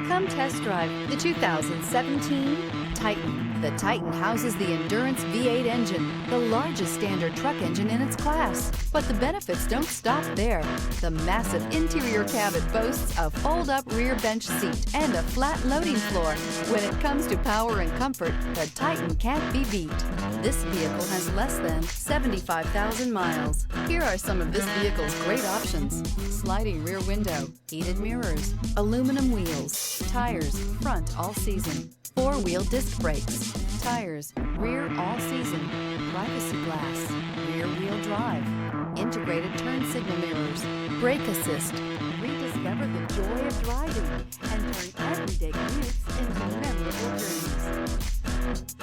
Come test drive the 2017 Titan. The Titan houses the Endurance V8 engine, the largest standard truck engine in its class. But the benefits don't stop there. The massive interior cabin boasts a fold-up rear bench seat and a flat loading floor. When it comes to power and comfort, the Titan can't be beat. This vehicle has less than 75,000 miles. Here are some of this vehicle's great options: sliding rear window, heated mirrors, aluminum wheels, tires, front all season, four-wheel disc brakes, tires, rear all season, privacy glass, rear wheel drive, integrated turn signal mirrors, brake assist. Rediscover the joy of driving and turn everyday commutes into memorable journeys.